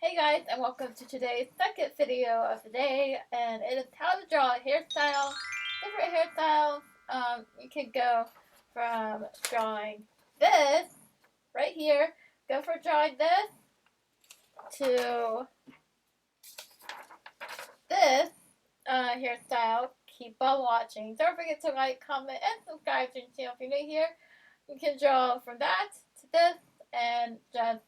Hey guys, and welcome to today's second video of the day, and it is how to draw a hairstyle. Different hairstyles. You can go from drawing this right here, go for drawing this to this hairstyle. Keep on watching. Don't forget to like, comment, and subscribe to the channel if you're new here. You can draw from that to this, and just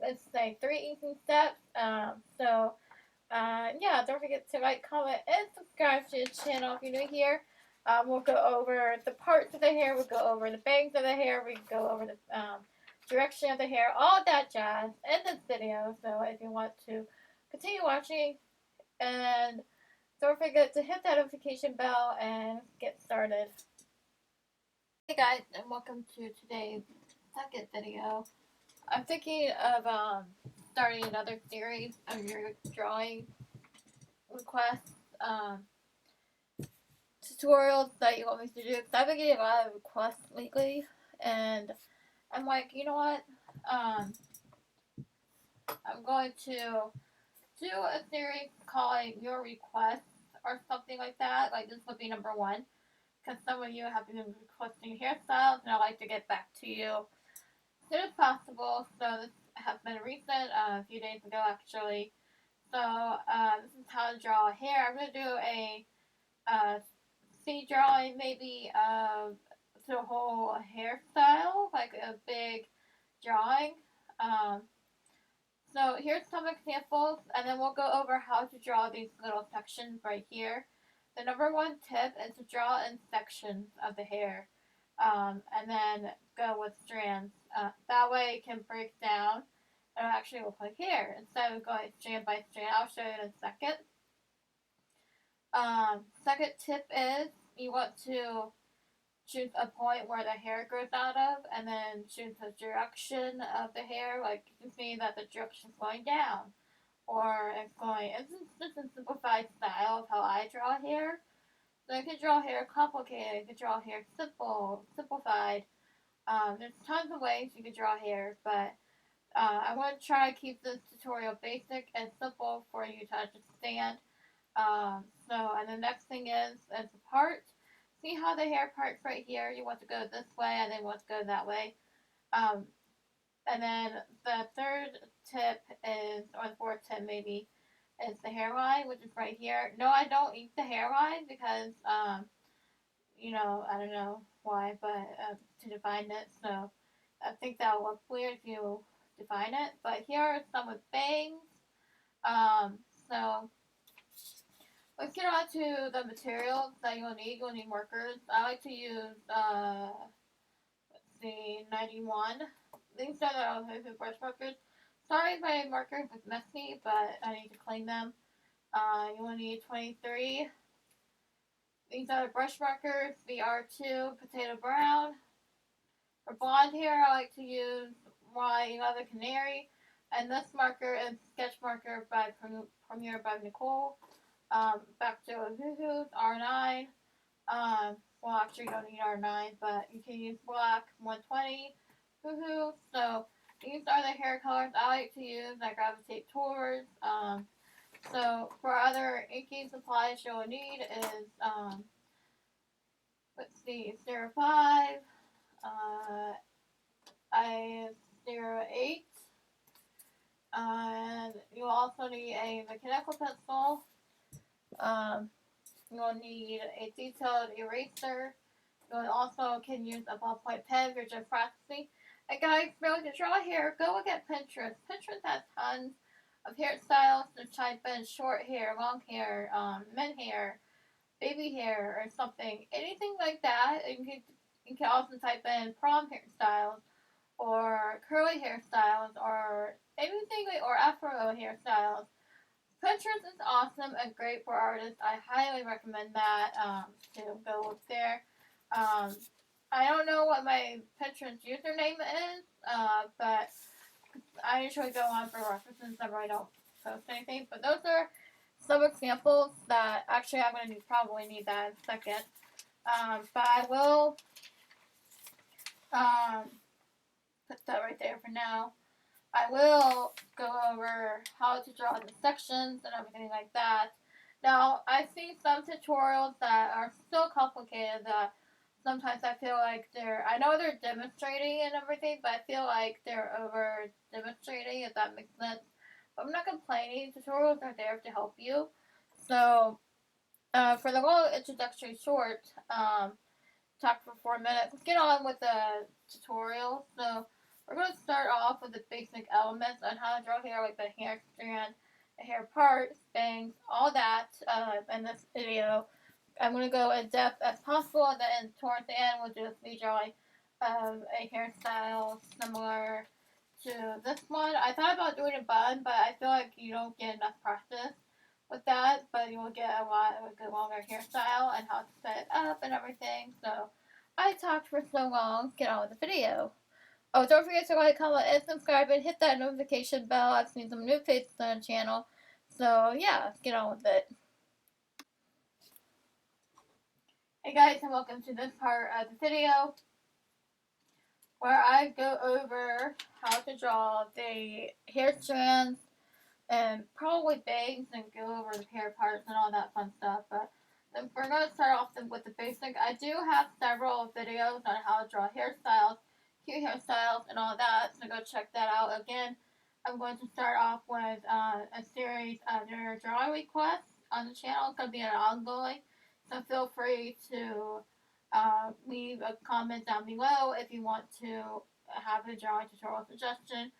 let's say 3 easy steps. Yeah, don't forget to like, comment, and subscribe to the channel if you're new here. We'll go over the parts of the hair, we'll go over the bangs of the hair, we go over the direction of the hair, all that jazz in this video. So if you want to continue watching, and don't forget to hit that notification bell and get started. Hey guys, and welcome to today's second video. I'm thinking of starting another series of your drawing requests, tutorials that you want me to do. Because I've been getting a lot of requests lately, and I'm like, you know what? I'm going to do a series calling Your Requests or something like that. Like, this would be number one. Because some of you have been requesting hairstyles, and I'd like to get back to you as soon as possible. So this has been recent, a few days ago actually. So this is how to draw hair. I'm gonna do a sea drawing maybe of the whole hairstyle, like a big drawing. Um, so here's some examples, and then we'll go over how to draw these little sections right here. The number one tip is to draw in sections of the hair, and then go with strands. That way it can break down and actually look like hair instead of going strand by strand. I'll show you in a second. Second tip is you want to choose a point where the hair grows out of, and then choose the direction of the hair. Like you can see that the direction is going down, or it's going. It's just a simplified style of how I draw hair. So you can draw hair complicated. You can draw hair simplified. There's tons of ways you can draw hair, but I want to try to keep this tutorial basic and simple for you to understand. And the next thing is the part. See how the hair parts right here? You want to go this way and then want to go that way. Um, and then the third tip is, or the fourth tip maybe, is the hairline, which is right here. No, I don't use the hairline because, I don't know why, but to define it. So I think that will look weird if you define it. But here are some with bangs. Um, so let's get on to the materials that you'll need. You'll need markers. I like to use, let's see, 91. These are the brush markers. Sorry if my marker was messy, but I need to clean them. You will need 23. These are the brush markers, BR2, Potato Brown. For blonde hair, I like to use Y11 Canary. And this marker is Sketch Marker by Premier by Nicole. Back to Ohuhu's R9. Well, actually, you don't need R9, but you can use black 120 Hoo-hoo. So these are the hair colors I like to use. I gravitate towards. So for other inking supplies you'll need is let's see, 05, I08, and you'll also need a mechanical pencil. You'll need a detailed eraser. You also can use a ballpoint pen if you're just practicing. And guys, really to draw hair, go look at Pinterest. Pinterest has tons of hairstyles to type in short hair, long hair, men hair, baby hair, or something. Anything like that. You can also type in prom hairstyles or curly hairstyles or anything or afro hairstyles. Pinterest is awesome and great for artists. I highly recommend that to go look there. I don't know what my Pinterest username is, but I usually go on for references. I really don't post anything. But those are some examples that actually I'm going to probably need that in a second. But I will put that right there for now. I will go over how to draw the sections and everything like that. Now, I see some tutorials that are so complicated that sometimes I feel like I know they're demonstrating and everything, but I feel like they're over demonstrating, if that makes sense. But I'm not complaining. Tutorials are there to help you. So, for the little introductory short, talk for 4 minutes. Let's get on with the tutorial. So we're going to start off with the basic elements on how to draw hair, like the hair strand, the hair part, bangs, all that in this video. I'm going to go in depth as possible, and then towards the end we'll just be drawing a hairstyle similar to this one. I thought about doing a bun, but I feel like you don't get enough practice with that, but you will get a lot of a good longer hairstyle and how to set it up and everything. So I talked for so long, get on with the video. Oh, don't forget to like, comment, and subscribe, and hit that notification bell. I've seen some new faces on the channel. So yeah, get on with it. Hey guys, and welcome to this part of the video where I go over how to draw the hair strands and probably bangs and go over the hair parts and all that fun stuff. But we're going to start off with the basic. I do have several videos on how to draw hairstyles, cute hairstyles, and all that, so go check that out. Again, I'm going to start off with a series of your drawing requests on the channel. It's going to be an ongoing, so feel free to leave a comment down below if you want to have a drawing tutorial suggestion.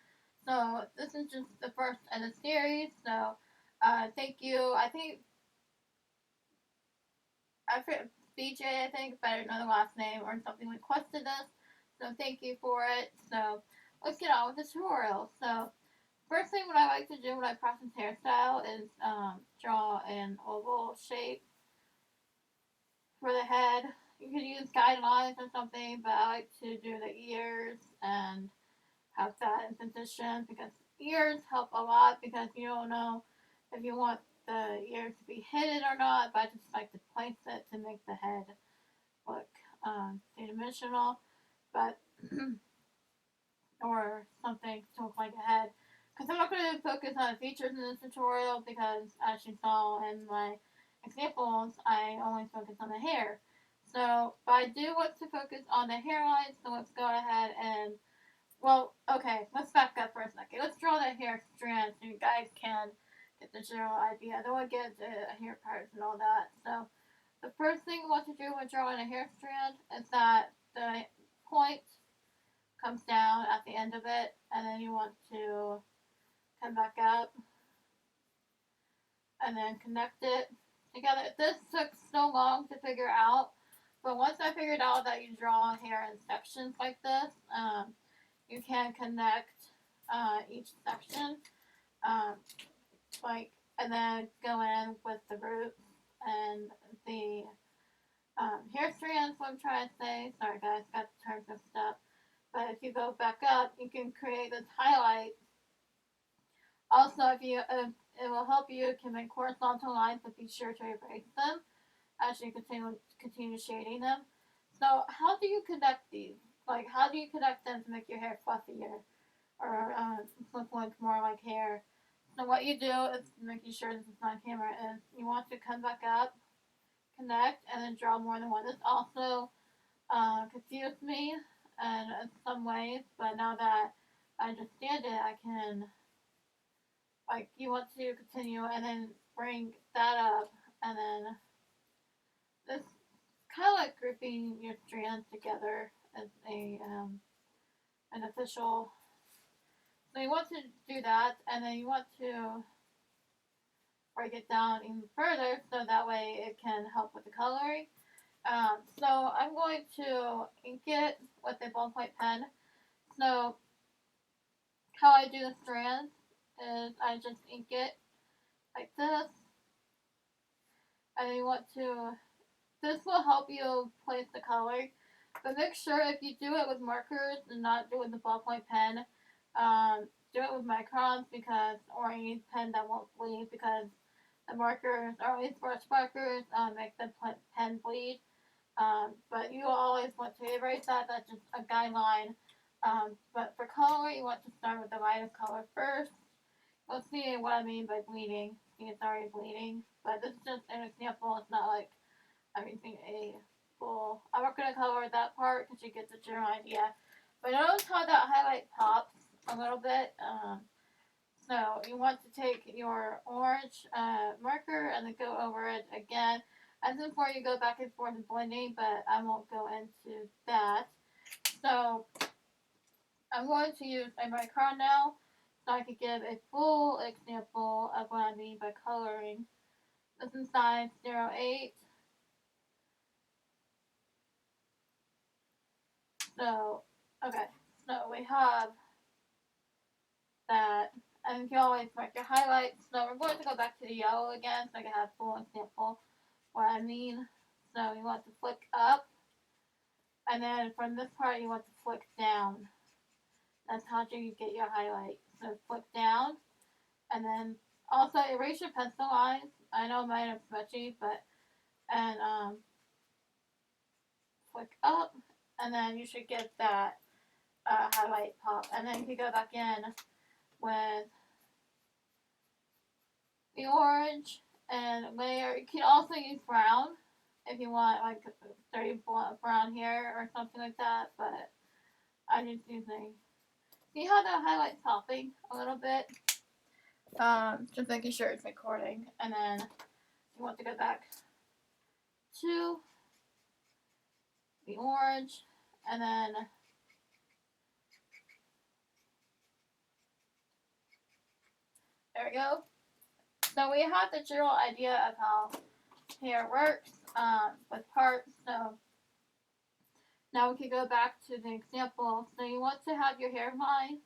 So this is just the first in the series. So thank you. I think BJ, I think, better know the last name or something, requested this. So thank you for it. So let's get on with the tutorial. So first thing what I like to do when I process hairstyle is draw an oval shape for the head. You could use guidelines or something, but I like to do the ears and have that in position because ears help a lot because you don't know if you want the ear to be hidden or not, but I just like to place it to make the head look three-dimensional, but or something to look like a head. Because I'm not going to focus on features in this tutorial because as you saw in my examples, I only focus on the hair. So, but I do want to focus on the hairline, so let's go ahead and well, okay, let's back up for a second. Let's draw the hair strand so you guys can get the general idea. Then we'll get the hair parts and all that. So, the first thing you want to do when drawing a hair strand is that the point comes down at the end of it, and then you want to come back up and then connect it together. This took so long to figure out, but once I figured out that you draw hair in sections like this, you can connect each section, um, like, and then go in with the roots and the hair strands. What I'm trying to say. Sorry, guys, got the terms mixed up. But if you go back up, you can create this highlight. Also, if you it will help you to make horizontal lines, but be sure to erase them as you continue shading them. So, how do you connect these? Like, how do you connect them to make your hair fluffier? Or look like more like hair. So what you do is making sure this is on camera is you want to come back up, connect, and then draw more than one. This also confused me in some ways, but now that I understand it, I can like you want to continue and then bring that up, and then this kind of like grouping your strands together as a an official. So you want to do that, and then you want to break it down even further so that way it can help with the coloring. So I'm going to ink it with a ballpoint pen. So how I do the strands is I just ink it like this. And you want to, this will help you place the color. But make sure if you do it with markers and not do it with the ballpoint pen, do it with microns because, or any pen that won't bleed because the markers are always brush markers, make the pen bleed. But you always want to erase that. That's just a guideline But for color, you want to start with the lightest color first. Let's see what I mean by bleeding. See, it's already bleeding, but this is just an example. It's not like I'm using a full. I'm not gonna color that part because you get the general idea. But notice how that highlight pops a little bit. So you want to take your orange marker and then go over it again. As before, you go back and forth in blending, but I won't go into that. So I'm going to use a micron now so I can give a full example of what I mean by coloring. This is size 08. So, okay, so we have that. And you can always mark your highlights. So we're going to go back to the yellow again so I can have full example what I mean. So you want to flick up, and then from this part you want to flick down. That's how you get your highlight. So flick down, and then also erase your pencil lines. I know mine are smudgy, but and flick up, and then you should get that highlight pop. And then you can go back in with the orange and layer. You can also use brown if you want like dirty brown hair or something like that, but I'm just using. See how the highlight's popping a little bit? Just making sure it's recording, and then you want to go back to the orange, and then there we go. So we have the general idea of how hair works with parts. So now we can go back to the example. So you want to have your hairline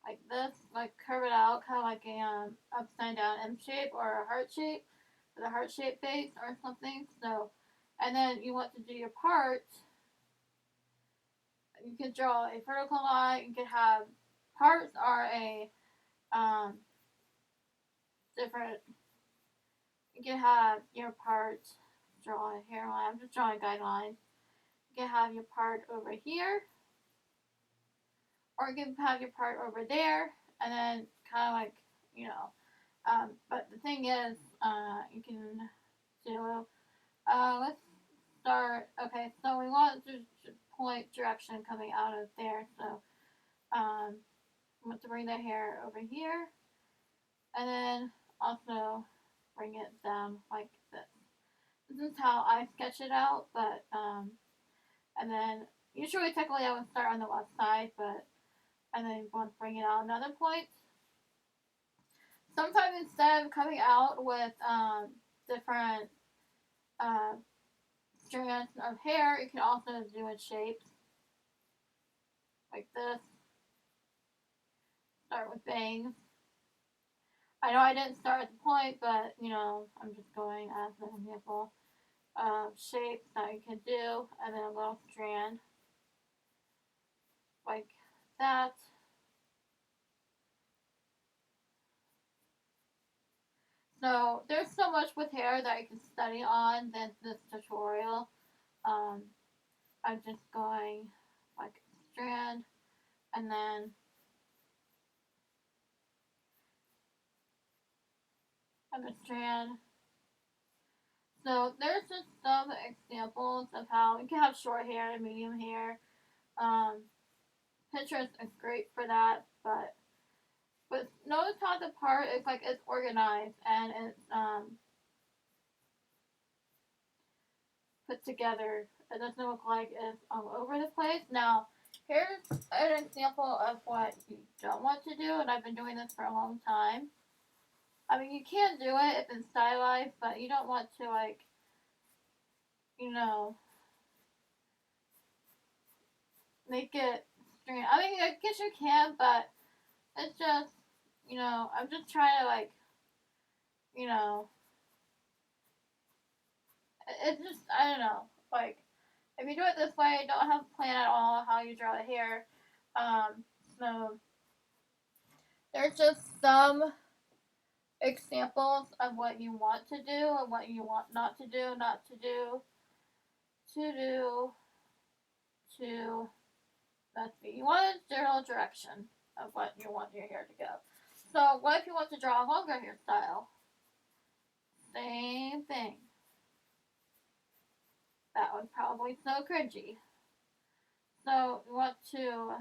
like this, like curve it out, kind of like a upside down M shape or a heart shape, with a heart shaped base or something. So, and then you want to do your part. You can draw a vertical line. You can have parts are a different. You can have your part draw a hairline. I'm just drawing guidelines. You can have your part over here, or you can have your part over there, and then kind of like you know. But the thing is, you can do. Let's start. Okay, so we want to point direction coming out of there. So we want to bring the hair over here, and then also bring it down like this. This is how I sketch it out, but and then usually technically I would start on the left side, but and then want to bring it out another point. Sometimes instead of coming out with different uh, strands of hair, you can also do it shapes like this. Start with bangs. I know I didn't start at the point, but you know, I'm just going as an example of shapes that you can do, and then a little strand like that. So there's so much with hair that you can study on than this tutorial. Um, I'm just going like strand, and then another strand. So there's just some examples of how you can have short hair and medium hair. Um, Pinterest is great for that, but notice how the part is like it's organized and it's put together. It doesn't look like it's all over the place. Now, here's an example of what you don't want to do, and I've been doing this for a long time. I mean, you can do it if it's stylized, but you don't want to like, you know, make it strange. I mean, I guess you can, but it's just, you know, I'm just trying to like, you know, it's just, I don't know, like, if you do it this way, don't have a plan at all how you draw the hair. So there's just some examples of what you want to do and what you want not to do, not to do, to do, to Let's see. You want a general direction of what you want your hair to go. So what if you want to draw a longer hairstyle? Same thing. That one's probably so cringy. So you want to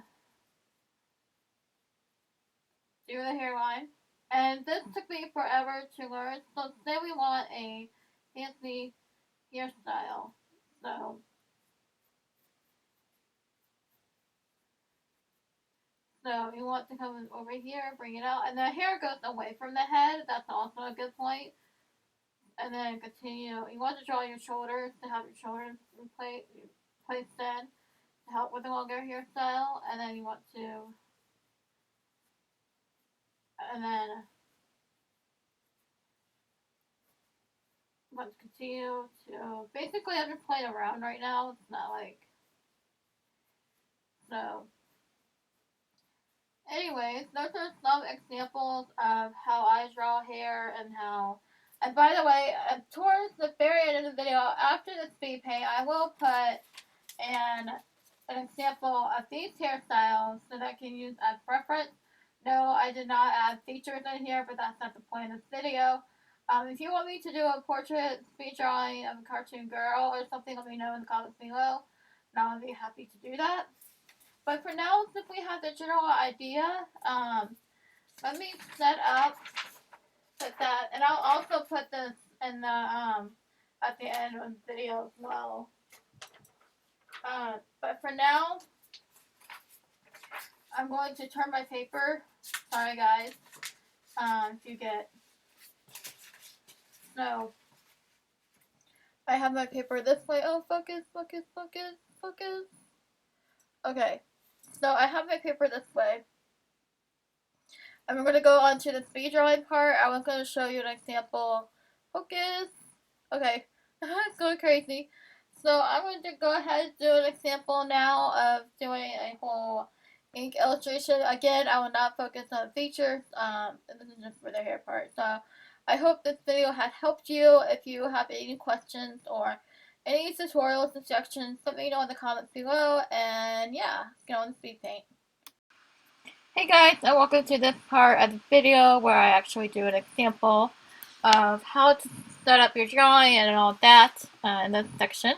do the hairline. And this took me forever to learn. So say we want a fancy hairstyle. So you want to come over here, bring it out, and the hair goes away from the head. That's also a good point. And then continue. You want to draw your shoulders to have your shoulders placed in to help with the longer hairstyle. And then you want to, and then you want to continue to. Basically, I'm just playing around right now. It's not like so. Anyways, those are some examples of how I draw hair and how. And by the way, towards the very end of the video, after the speed paint, I will put an example of these hairstyles so that I can use as reference. No, I did not add features in here, but that's not the point of this video. If you want me to do a portrait speed drawing of a cartoon girl or something, let me know in the comments below, and I'll be happy to do that. But for now, since we have the general idea, let me set up with that, and I'll also put this in the at the end of the video as well. But for now, I'm going to turn my paper. Sorry, guys. If you get no, I have my paper this way. Oh, focus, focus, focus, focus. Okay, so I have my paper this way. And we're going to go on to the speed drawing part. I was going to show you an example. Focus. Okay, it's going crazy. So I'm going to go ahead and do an example now of doing a whole ink illustration. Again, I will not focus on features. This is just for the hair part. So I hope this video has helped you. If you have any questions or any tutorial suggestions, let me know in the comments below. And yeah, get on the speed paint. Hey guys, and welcome to this part of the video where I actually do an example of how to set up your drawing and all that in this section.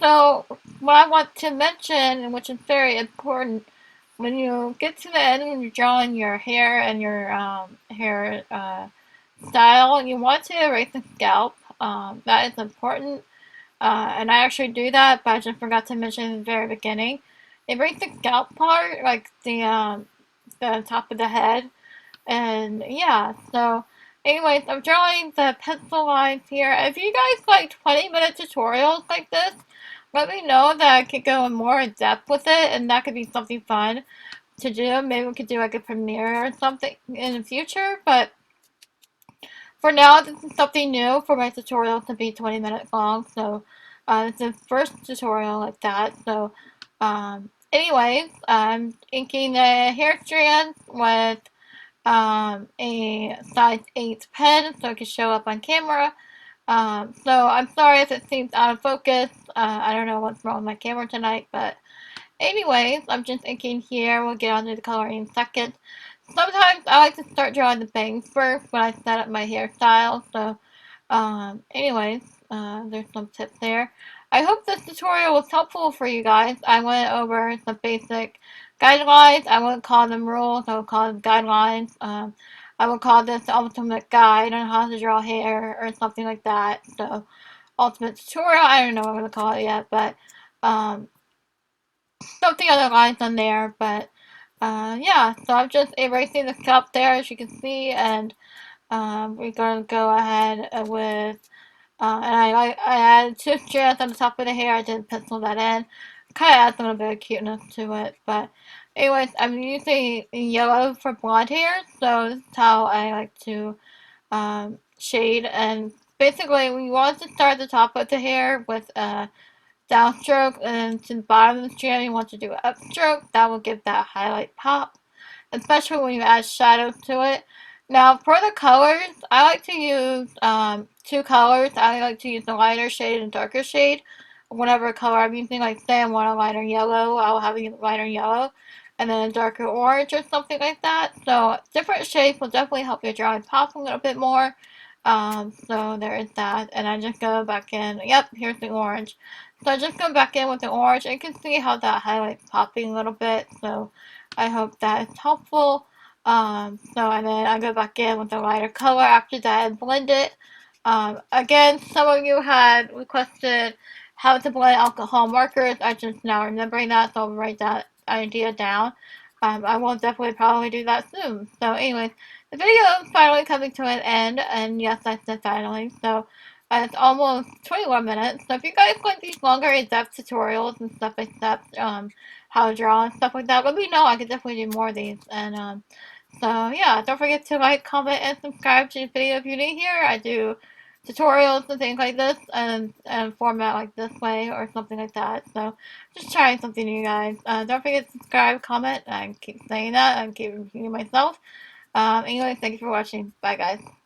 So, what I want to mention, which is very important, when you get to the end when you're drawing your hair and your hair style, you want to erase the scalp. That is important, and I actually do that, but I just forgot to mention in the very beginning. Erase the scalp part, like the top of the head. And yeah, so anyways, I'm drawing the pencil lines here. If you guys like 20-minute tutorials like this, let me know that I could go more in depth with it, and that could be something fun to do. Maybe we could do like a premiere or something in the future, but for now, this is something new for my tutorial to be 20 minutes long, so it's the first tutorial like that. So anyways, I'm inking the hair strands with a size 8 pen so it can show up on camera. So I'm sorry if it seems out of focus. I don't know what's wrong with my camera tonight, but anyways, I'm just inking here. We'll get on to the coloring in a second. Sometimes I like to start drawing the bangs first when I set up my hairstyle. So, anyways, there's some tips there. I hope this tutorial was helpful for you guys. I went over some basic guidelines. I wouldn't call them rules. I would call them guidelines. I would call this the ultimate guide on how to draw hair or something like that. So, ultimate tutorial. I don't know what I'm going to call it yet, but something other lines on there. But yeah, so I'm just erasing the scalp there, as you can see, and we're going to go ahead with, and I added 2 strands on the top of the hair. I didn't pencil that in. Kind of adds a little bit of cuteness to it, but anyways, I'm using yellow for blonde hair, so this is how I like to shade. And basically, we want to start at the top of the hair with a downstroke, and to the bottom of the strand, you want to do an upstroke. That will give that highlight pop, especially when you add shadows to it. Now, for the colors, I like to use 2 colors. I like to use the lighter shade and darker shade whatever color I'm using. Like say I want a lighter yellow, I'll have a lighter yellow, and then a darker orange or something like that. So different shades will definitely help your drawing pop a little bit more. So there is that, and I just go back in. Yep, here's the orange. So I just go back in with the orange, and you can see how that highlight's popping a little bit. So I hope that is helpful. And then I go back in with a lighter color after that and blend it. Again, some of you had requested how to blend alcohol markers. I just now remembering that, so I'll write that idea down. I will definitely probably do that soon. So, anyways, the video is finally coming to an end, and yes, I said finally. So, it's almost 21 minutes. So, if you guys want these longer in-depth tutorials and stuff like that, how to draw and stuff like that, let me know. I could definitely do more of these. So yeah, don't forget to like, comment, and subscribe to the video if you're new here. I do tutorials and things like this and format like this way or something like that. So just trying something new, guys. Don't forget to subscribe, comment. I keep saying that. I keep repeating myself. Anyway, thank you for watching. Bye, guys.